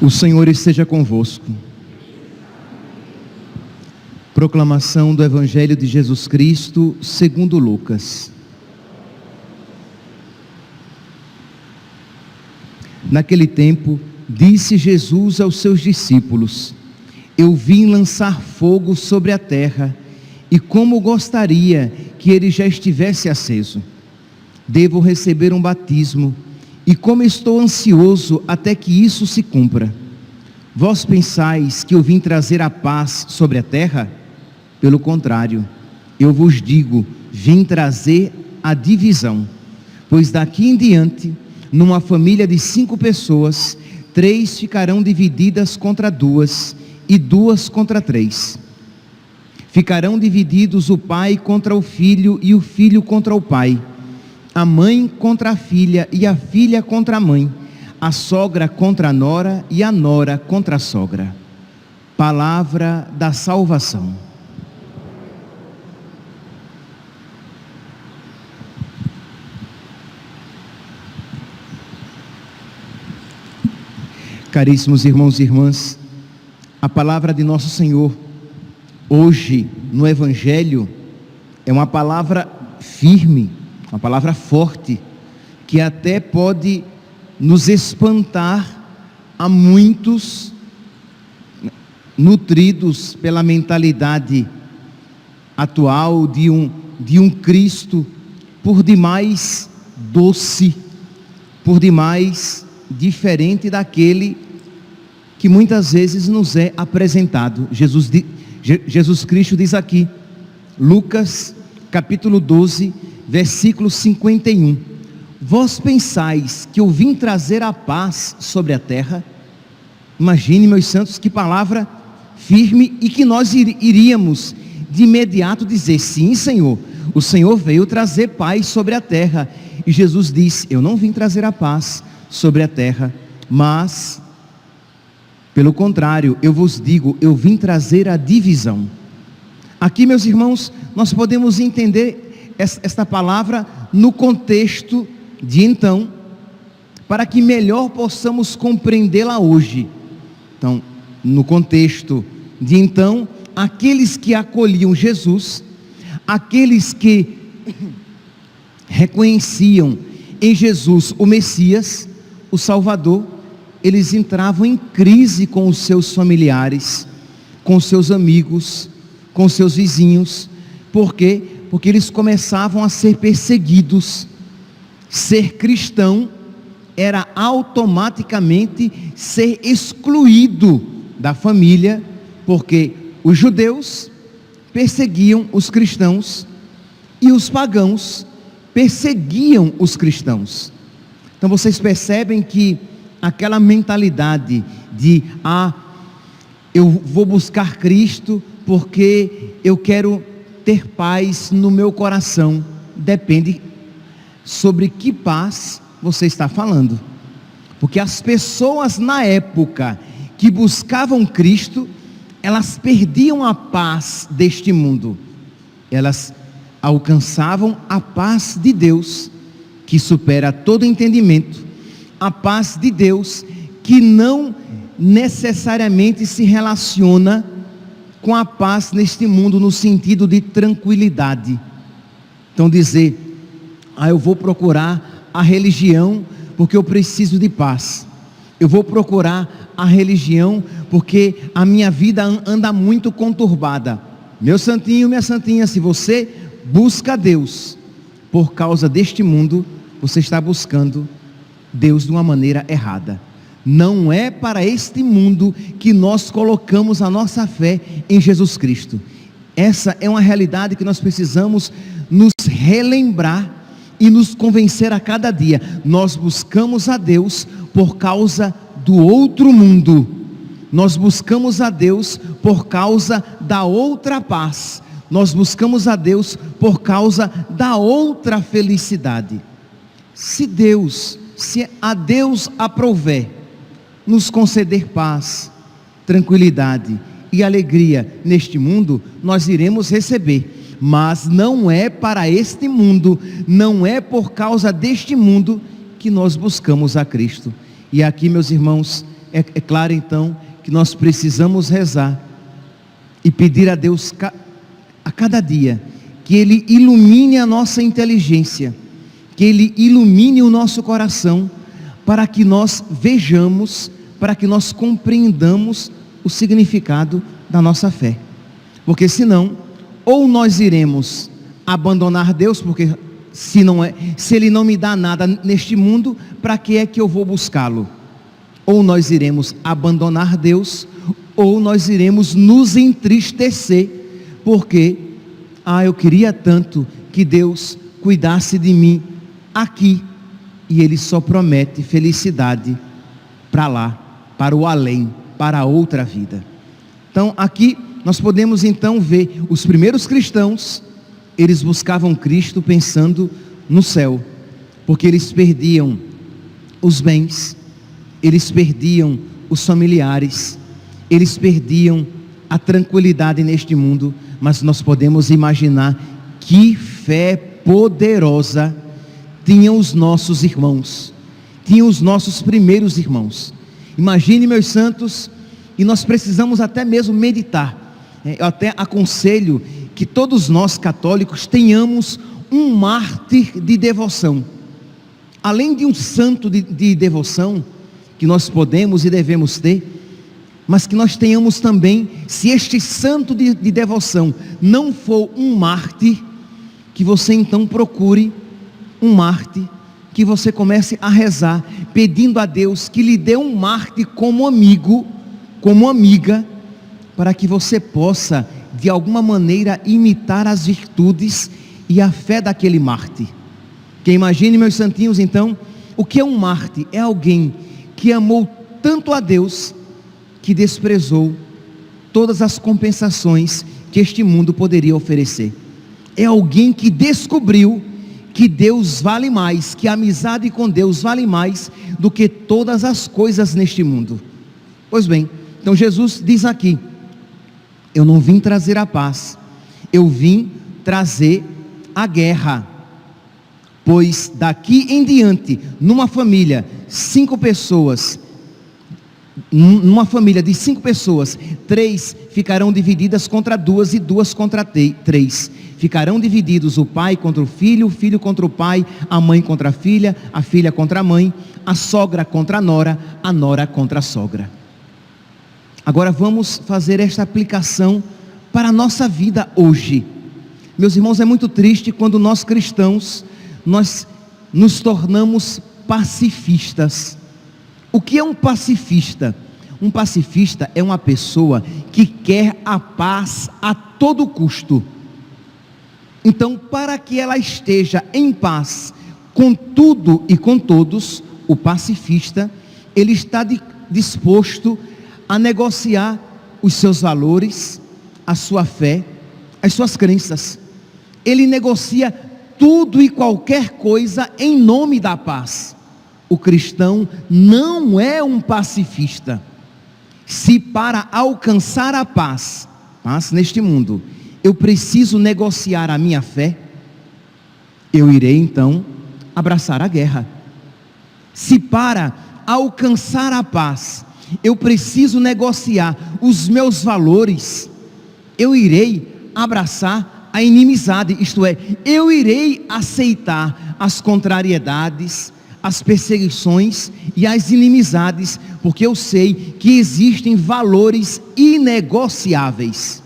O Senhor esteja convosco. Proclamação do Evangelho de Jesus Cristo segundo Lucas. Naquele tempo, disse Jesus aos seus discípulos: Eu vim lançar fogo sobre a terra, e como gostaria que ele já estivesse aceso. Devo receber um batismo, e como estou ansioso até que isso se cumpra. Vós pensais que eu vim trazer a paz sobre a terra? Pelo contrário, eu vos digo, vim trazer a divisão. Pois daqui em diante, numa família de 5 pessoas, 3 ficarão divididas contra 2, e 2 contra 3. Ficarão divididos o pai contra o filho, e o filho contra o pai, a mãe contra a filha, e a filha contra a mãe, a sogra contra a nora, e a nora contra a sogra. Palavra da salvação. Caríssimos irmãos e irmãs, a palavra de nosso Senhor, hoje no Evangelho, é uma palavra firme, uma palavra forte, que até pode nos espantar a muitos nutridos pela mentalidade atual de um Cristo por demais doce, por demais diferente daquele que muitas vezes nos é apresentado. Jesus Cristo diz aqui, Lucas capítulo 12, versículo 51, vós pensais que eu vim trazer a paz sobre a terra? Imagine, meus santos, que palavra firme, e que nós iríamos de imediato dizer, sim, Senhor, o Senhor veio trazer paz sobre a terra. E Jesus disse, eu não vim trazer a paz sobre a terra, mas pelo contrário, eu vos digo, eu vim trazer a divisão. Aqui, meus irmãos, nós podemos entender esta palavra no contexto de então, para que melhor possamos compreendê-la hoje. Então, no contexto de então, aqueles que acolhiam Jesus, aqueles que reconheciam em Jesus o Messias, o Salvador, eles entravam em crise com os seus familiares, com os seus amigos, com os seus vizinhos. Por quê? Porque eles começavam a ser perseguidos. Ser cristão era automaticamente ser excluído da família, porque os judeus perseguiam os cristãos e os pagãos perseguiam os cristãos. Então vocês percebem que aquela mentalidade de eu vou buscar Cristo porque eu quero ter paz no meu coração, depende sobre que paz você está falando. Porque as pessoas na época que buscavam Cristo, elas perdiam a paz deste mundo, elas alcançavam a paz de Deus, que supera todo entendimento, a paz de Deus, que não necessariamente se relaciona com a paz neste mundo, no sentido de tranquilidade. Então dizer, eu vou procurar a religião porque eu preciso de paz, eu vou procurar a religião porque a minha vida anda muito conturbada. Meu santinho, minha santinha, se você busca Deus por causa deste mundo, você está buscando Deus de uma maneira errada. Não é para este mundo que nós colocamos a nossa fé em Jesus Cristo. Essa é uma realidade que nós precisamos nos relembrar e nos convencer a cada dia. Nós buscamos a Deus por causa do outro mundo. Nós buscamos a Deus por causa da outra paz. nós buscamos a Deus por causa da outra felicidade. Se a Deus aprouver nos conceder paz, tranquilidade e alegria neste mundo, nós iremos receber, mas não é para este mundo, não é por causa deste mundo que nós buscamos a Cristo. E aqui, meus irmãos, é claro então que nós precisamos rezar e pedir a Deus a cada dia que Ele ilumine a nossa inteligência, que Ele ilumine o nosso coração, para que nós vejamos, para que nós compreendamos o significado da nossa fé. Porque senão, ou nós iremos abandonar Deus, porque se Ele não me dá nada neste mundo, para que é que eu vou buscá-lo? Ou nós iremos abandonar Deus, ou nós iremos nos entristecer, porque eu queria tanto que Deus cuidasse de mim aqui, e Ele só promete felicidade para lá, para o além, para a outra vida. Então aqui nós podemos então ver os primeiros cristãos, eles buscavam Cristo pensando no céu, porque eles perdiam os bens, eles perdiam os familiares, eles perdiam a tranquilidade neste mundo, mas nós podemos imaginar que fé poderosa tinham os nossos irmãos, tinham os nossos primeiros irmãos. Imagine, meus santos, e nós precisamos até mesmo meditar. Eu até aconselho que todos nós católicos tenhamos um mártir de devoção, além de um santo de devoção, que nós podemos e devemos ter, mas que nós tenhamos também, se este santo de devoção não for um mártir, que você então procure um mártir, que você comece a rezar, pedindo a Deus que lhe dê um mártir como amigo, como amiga, para que você possa, de alguma maneira, imitar as virtudes e a fé daquele mártir. Que imagine, meus santinhos, então, o que é um mártir? É alguém que amou tanto a Deus, que desprezou todas as compensações que este mundo poderia oferecer. É alguém que descobriu que Deus vale mais, que a amizade com Deus vale mais do que todas as coisas neste mundo. Pois bem, então Jesus diz aqui: eu não vim trazer a paz, eu vim trazer a guerra. Pois daqui em diante, numa família, 5 pessoas, numa família de 5 pessoas, 3 ficarão divididas contra 2 e 2 contra 3. Ficarão divididos o pai contra o filho contra o pai, a mãe contra a filha contra a mãe, a sogra contra a nora contra a sogra. Agora vamos fazer esta aplicação para a nossa vida hoje. Meus irmãos, é muito triste quando nós cristãos, nós nos tornamos pacifistas. O que é um pacifista? Um pacifista é uma pessoa que quer a paz a todo custo. Então, para que ela esteja em paz com tudo e com todos, o pacifista, ele está disposto a negociar os seus valores, a sua fé, as suas crenças. Ele negocia tudo e qualquer coisa em nome da paz. O cristão não é um pacifista. Se para alcançar a paz neste mundo, eu preciso negociar a minha fé, eu irei então abraçar a guerra. Se para alcançar a paz, eu preciso negociar os meus valores, eu irei abraçar a inimizade, isto é, eu irei aceitar as contrariedades, as perseguições e as inimizades, porque eu sei que existem valores inegociáveis,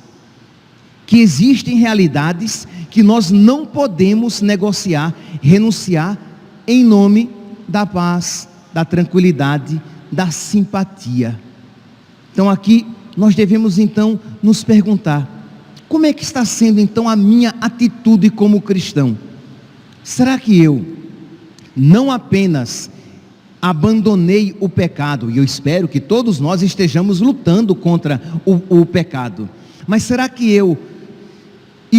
que existem realidades que nós não podemos negociar, renunciar em nome da paz, da tranquilidade, da simpatia. Então aqui nós devemos então nos perguntar: como é que está sendo então a minha atitude como cristão? Será que eu não apenas abandonei o pecado, e eu espero que todos nós estejamos lutando contra o pecado, mas será que eu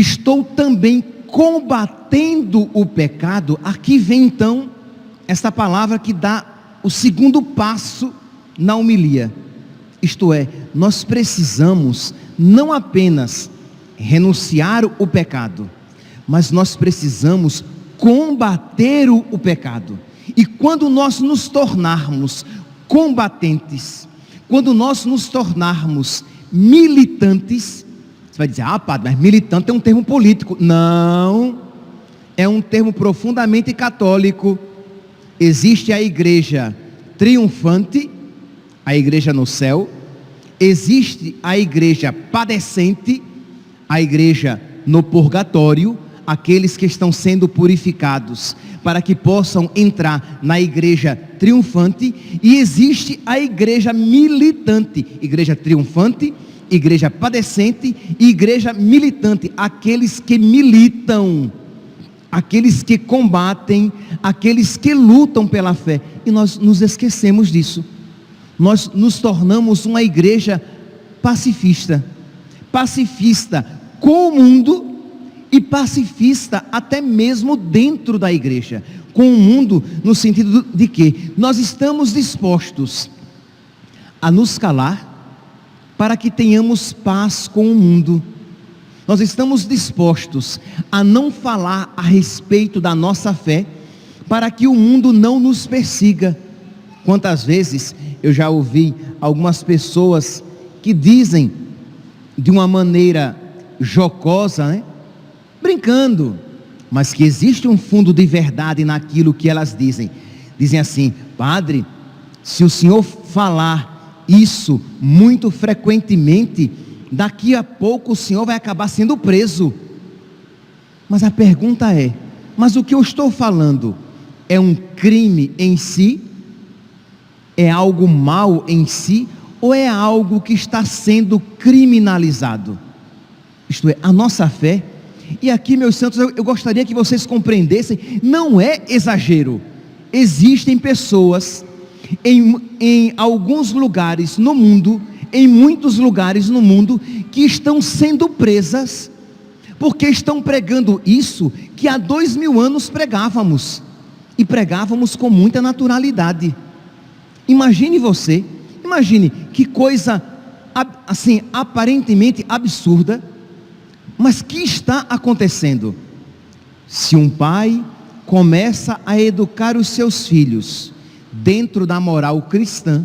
estou também combatendo o pecado. Aqui vem então esta palavra que dá o segundo passo na homilia. Isto é, nós precisamos não apenas renunciar o pecado, mas nós precisamos combater o pecado. E quando nós nos tornarmos combatentes, quando nós nos tornarmos militantes, você vai dizer: ah, padre, mas militante é um termo político. Não, é um termo profundamente católico. Existe a igreja triunfante, a igreja no céu. Existe a igreja padecente, a igreja no purgatório, aqueles que estão sendo purificados para que possam entrar na igreja triunfante. E existe a igreja militante, igreja triunfante, igreja padecente e igreja militante, aqueles que militam, aqueles que combatem, aqueles que lutam pela fé. E nós nos esquecemos disso. Nós nos tornamos uma igreja pacifista, pacifista com o mundo e pacifista até mesmo dentro da igreja, com o mundo no sentido de que nós estamos dispostos a nos calar para que tenhamos paz com o mundo. Nós estamos dispostos a não falar a respeito da nossa fé para que o mundo não nos persiga. Quantas vezes eu já ouvi algumas pessoas que dizem de uma maneira jocosa, né? Brincando, mas que existe um fundo de verdade naquilo que elas dizem. Dizem assim: padre, se o senhor falar isso muito frequentemente, daqui a pouco o senhor vai acabar sendo preso. Mas a pergunta é: mas o que eu estou falando é um crime em si? É algo mal em si? Ou é algo que está sendo criminalizado? Isto é, a nossa fé. E aqui, meus santos, eu gostaria que vocês compreendessem, não é exagero. Existem pessoas em alguns lugares no mundo, em muitos lugares no mundo, que estão sendo presas, porque estão pregando isso que há 2000 anos pregávamos, e pregávamos com muita naturalidade. Imagine você, imagine que coisa assim, aparentemente absurda, mas que está acontecendo. Se um pai começa a educar os seus filhos dentro da moral cristã,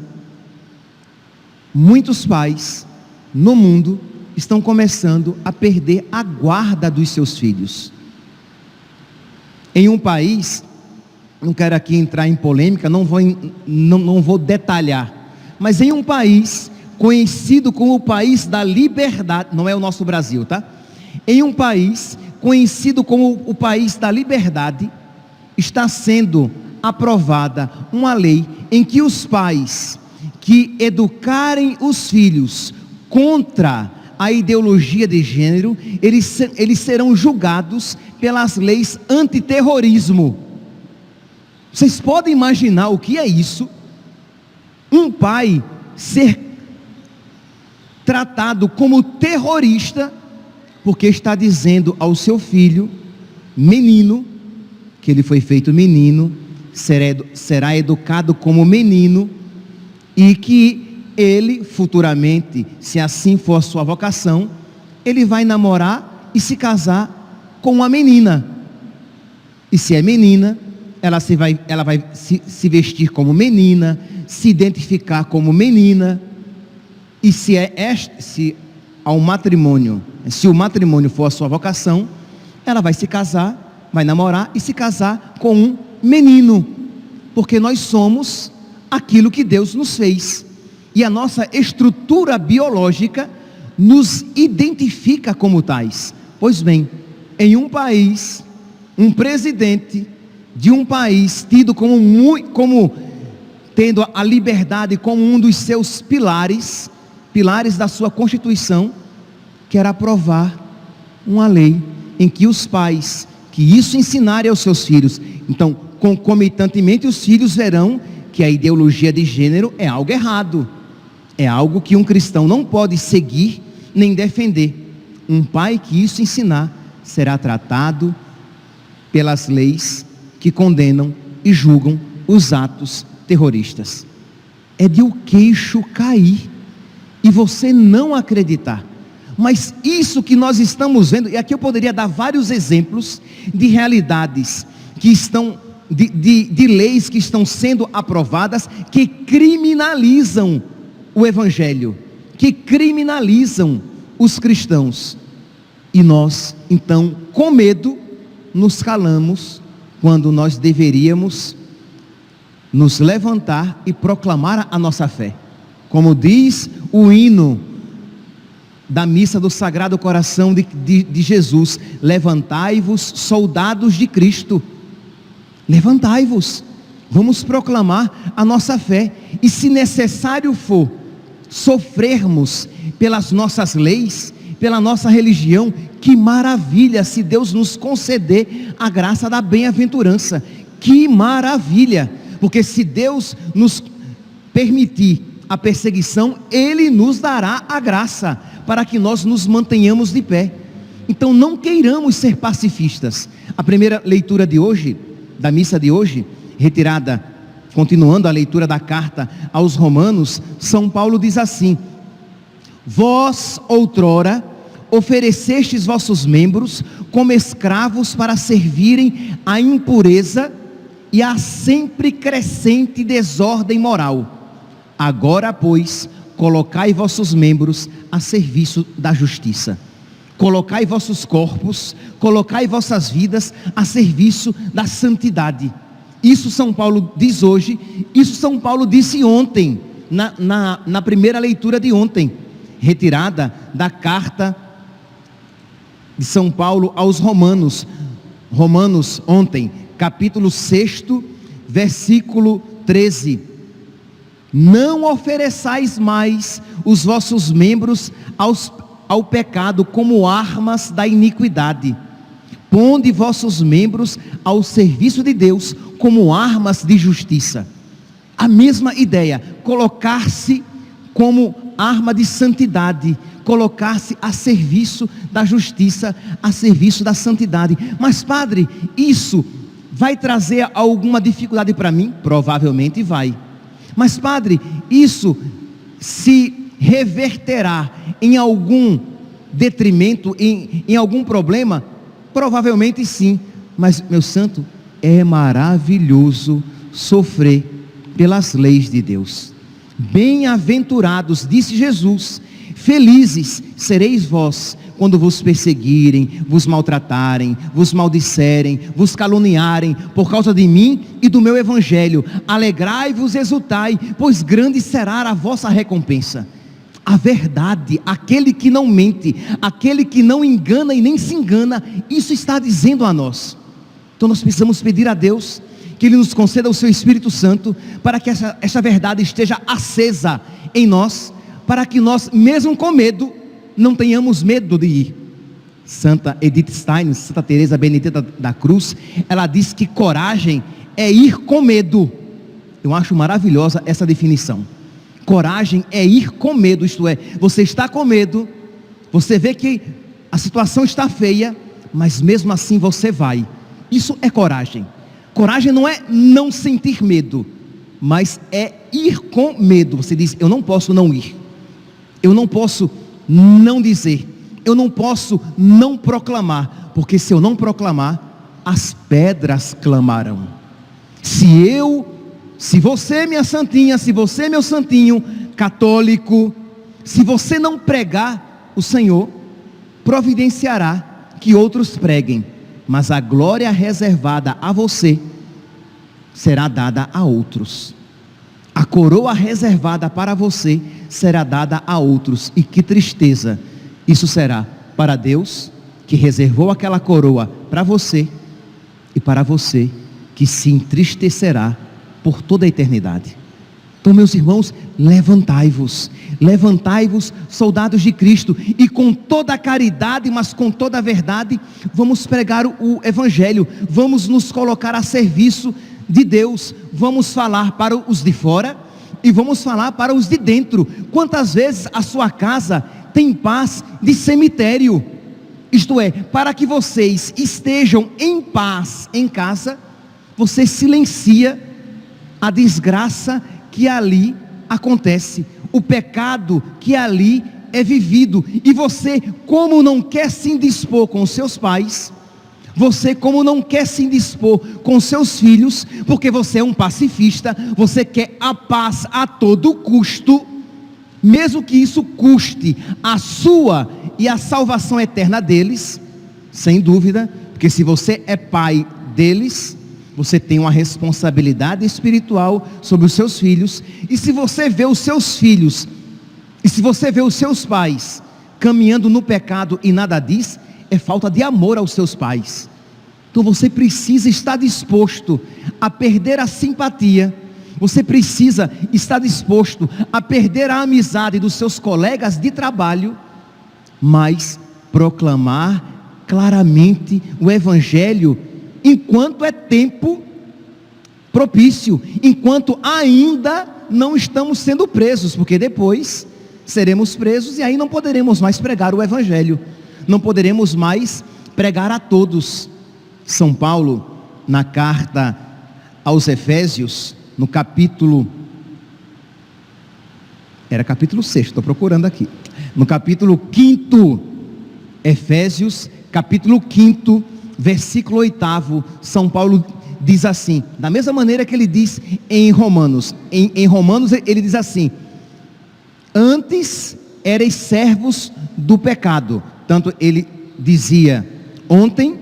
muitos pais no mundo estão começando a perder a guarda dos seus filhos. Em um país, não quero aqui entrar em polêmica, não vou detalhar, mas em um país conhecido como o país da liberdade, não é o nosso Brasil, tá? Em um país conhecido como o país da liberdade, está sendo aprovada uma lei em que os pais que educarem os filhos contra a ideologia de gênero, eles serão julgados pelas leis antiterrorismo. Vocês podem imaginar o que é isso? Um pai ser tratado como terrorista, porque está dizendo ao seu filho, menino, que ele foi feito menino, será educado como menino, e que ele futuramente, se assim for a sua vocação, ele vai namorar e se casar com uma menina. E se é menina, ela vai se vestir como menina, se identificar como menina. E se o matrimônio for a sua vocação, ela vai se casar, vai namorar e se casar com um menino, porque nós somos aquilo que Deus nos fez, e a nossa estrutura biológica nos identifica como tais. Pois bem, em um país, um presidente de um país tido como tendo a liberdade como um dos seus pilares da sua Constituição, quer aprovar uma lei em que os pais que isso ensinarem aos seus filhos, então concomitantemente os filhos verão que a ideologia de gênero é algo errado, é algo que um cristão não pode seguir nem defender. Um pai que isso ensinar será tratado pelas leis que condenam e julgam os atos terroristas. É de o queixo cair e você não acreditar. Mas isso que nós estamos vendo, e aqui eu poderia dar vários exemplos de realidades que estão, de leis que estão sendo aprovadas, que criminalizam o Evangelho, que criminalizam os cristãos. E nós, então, com medo, nos calamos, quando nós deveríamos nos levantar e proclamar a nossa fé. Como diz o hino da missa do Sagrado Coração de Jesus: levantai-vos, soldados de Cristo. Levantai-vos, vamos proclamar a nossa fé. E se necessário for sofrermos pelas nossas leis, pela nossa religião, que maravilha se Deus nos conceder a graça da bem-aventurança. Que maravilha, porque se Deus nos permitir a perseguição, Ele nos dará a graça para que nós nos mantenhamos de pé. Então não queiramos ser pacifistas. A primeira leitura de hoje, da missa de hoje, retirada, continuando a leitura da carta aos Romanos, São Paulo diz assim: vós outrora oferecestes vossos membros como escravos para servirem à impureza e à sempre crescente desordem moral. Agora, pois, colocai vossos membros a serviço da justiça. Colocai vossos corpos, colocai vossas vidas a serviço da santidade. Isso São Paulo diz hoje, isso São Paulo disse ontem, na primeira leitura de ontem, retirada da carta de São Paulo aos Romanos. Romanos ontem, capítulo 6, versículo 13. Não ofereçais mais os vossos membros ao pecado como armas da iniquidade. Ponde vossos membros ao serviço de Deus como armas de justiça. A mesma ideia, colocar-se como arma de santidade, colocar-se a serviço da justiça, a serviço da santidade. Mas padre, isso vai trazer alguma dificuldade para mim? Provavelmente vai. Mas padre, isso se reverterá em algum detrimento, em algum problema? Provavelmente sim. Mas meu santo, é maravilhoso sofrer pelas leis de Deus. Bem-aventurados, disse Jesus, felizes sereis vós quando vos perseguirem, vos maltratarem, vos maldisserem, vos caluniarem por causa de mim e do meu evangelho. Alegrai-vos, exultai, pois grande será a vossa recompensa. A verdade, aquele que não mente, aquele que não engana e nem se engana, isso está dizendo a nós. Então nós precisamos pedir a Deus que Ele nos conceda o seu Espírito Santo, para que essa verdade esteja acesa em nós, para que nós, mesmo com medo, não tenhamos medo de ir. Santa Edith Stein, Santa Teresa Benedita da Cruz, ela diz que coragem é ir com medo. Eu acho maravilhosa essa definição. Coragem é ir com medo, isto é, você está com medo, você vê que a situação está feia, mas mesmo assim você vai. Isso é coragem. Coragem não é não sentir medo, mas é ir com medo. Você diz: eu não posso não ir, eu não posso não dizer, eu não posso não proclamar, porque se eu não proclamar, as pedras clamarão. Se você, minha santinha, se você, meu santinho católico, se você não pregar, o Senhor providenciará que outros preguem, mas a glória reservada a você será dada a outros. A coroa reservada para você será dada a outros. E que tristeza isso será para Deus, que reservou aquela coroa para você, e para você que se entristecerá por toda a eternidade. Então, meus irmãos, levantai-vos, soldados de Cristo, e com toda a caridade, mas com toda a verdade, vamos pregar o Evangelho, vamos nos colocar a serviço de Deus, vamos falar para os de fora e vamos falar para os de dentro. Quantas vezes a sua casa tem paz de cemitério? Isto é, para que vocês estejam em paz em casa, você silencia a desgraça que ali acontece, o pecado que ali é vivido. E você, como não quer se indispor com seus pais, você como não quer se indispor com seus filhos, porque você é um pacifista, você quer a paz a todo custo, mesmo que isso custe a sua e a salvação eterna deles, sem dúvida, porque se você é pai deles, você tem uma responsabilidade espiritual sobre os seus filhos. E se você vê os seus filhos, e se você vê os seus pais caminhando no pecado e nada diz, é falta de amor aos seus pais. Então você precisa estar disposto a perder a simpatia, você precisa estar disposto a perder a amizade dos seus colegas de trabalho, mas proclamar claramente o Evangelho enquanto é tempo propício, enquanto ainda não estamos sendo presos, porque depois seremos presos e aí não poderemos mais pregar o Evangelho, não poderemos mais pregar a todos. São Paulo, na carta aos Efésios, no capítulo 6, estou procurando aqui, no capítulo 5, Efésios, capítulo 5, versículo 8, São Paulo diz assim, da mesma maneira que ele diz em Romanos, em Romanos ele diz assim: antes erais servos do pecado. Tanto ele dizia ontem,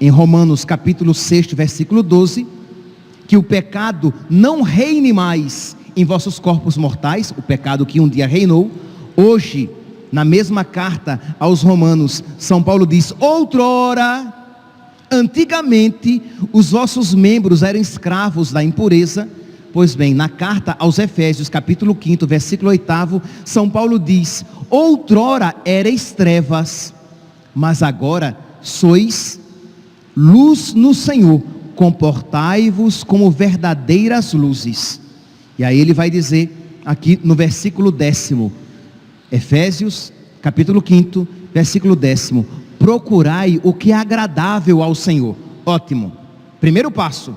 em Romanos capítulo 6, versículo 12, que o pecado não reine mais em vossos corpos mortais, o pecado que um dia reinou. Hoje, na mesma carta aos Romanos, São Paulo diz: outrora, antigamente, os vossos membros eram escravos da impureza. Pois bem, na carta aos Efésios, capítulo 5, versículo 8, São Paulo diz: outrora erais trevas, mas agora sois luz no Senhor, comportai-vos como verdadeiras luzes. E aí ele vai dizer aqui no versículo 10, Efésios capítulo 5, versículo 10, procurai o que é agradável ao Senhor. Ótimo, primeiro passo,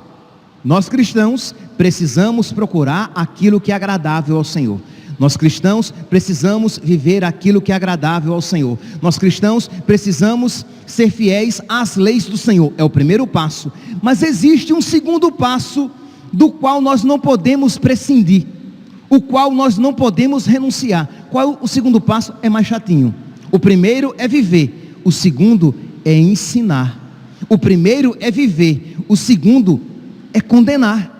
nós cristãos precisamos procurar aquilo que é agradável ao Senhor. Nós cristãos precisamos viver aquilo que é agradável ao Senhor. Nós cristãos precisamos ser fiéis às leis do Senhor. É o primeiro passo. Mas existe um segundo passo, do qual nós não podemos prescindir, o qual nós não podemos renunciar. Qual é o segundo passo? É mais chatinho. O primeiro é viver, o segundo é ensinar. O primeiro é viver, o segundo é condenar.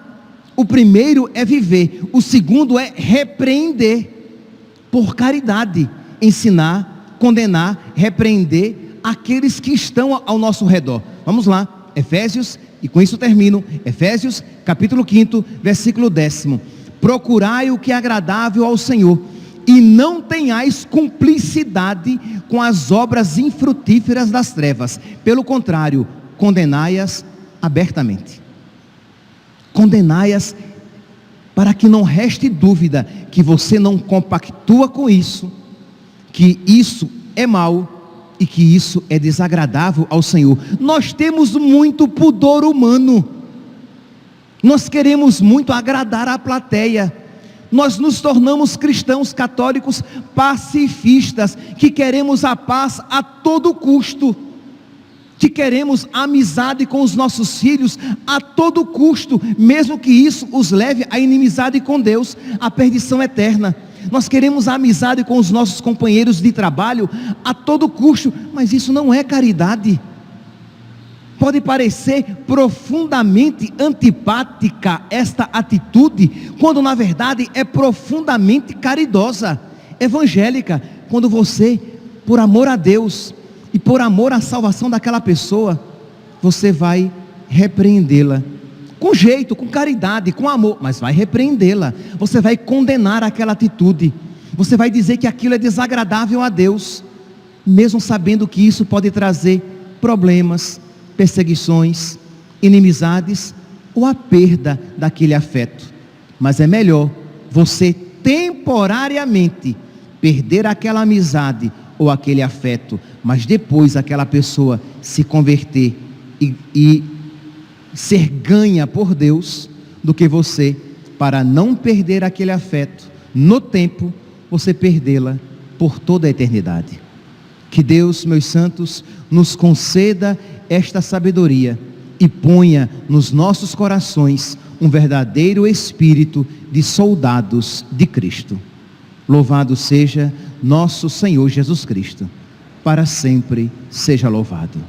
O primeiro é viver, o segundo é repreender, por caridade, ensinar, condenar, repreender aqueles que estão ao nosso redor. Vamos lá, Efésios, e com isso termino, Efésios capítulo 5, versículo 10, procurai o que é agradável ao Senhor, e não tenhais cumplicidade com as obras infrutíferas das trevas, pelo contrário, condenai-as abertamente. Condenai-as, para que não reste dúvida que você não compactua com isso, que isso é mal e que isso é desagradável ao Senhor. Nós temos muito pudor humano, nós queremos muito agradar a plateia, nós nos tornamos cristãos católicos pacifistas, que queremos a paz a todo custo, que queremos amizade com os nossos filhos a todo custo, mesmo que isso os leve à inimizade com Deus, à perdição eterna. Nós queremos a amizade com os nossos companheiros de trabalho a todo custo, mas isso não é caridade. Pode parecer profundamente antipática esta atitude, quando na verdade é profundamente caridosa, evangélica, quando você, por amor a Deus e por amor à salvação daquela pessoa, você vai repreendê-la, com jeito, com caridade, com amor, mas vai repreendê-la. Você vai condenar aquela atitude, você vai dizer que aquilo é desagradável a Deus, mesmo sabendo que isso pode trazer problemas, perseguições, inimizades, ou a perda daquele afeto. Mas é melhor você temporariamente perder aquela amizade, ou aquele afeto, mas depois aquela pessoa se converter e ser ganha por Deus, do que você, para não perder aquele afeto no tempo, você perdê-la por toda a eternidade. Que Deus, meus santos, nos conceda esta sabedoria e ponha nos nossos corações um verdadeiro espírito de soldados de Cristo. Louvado seja nosso Senhor Jesus Cristo, para sempre seja louvado.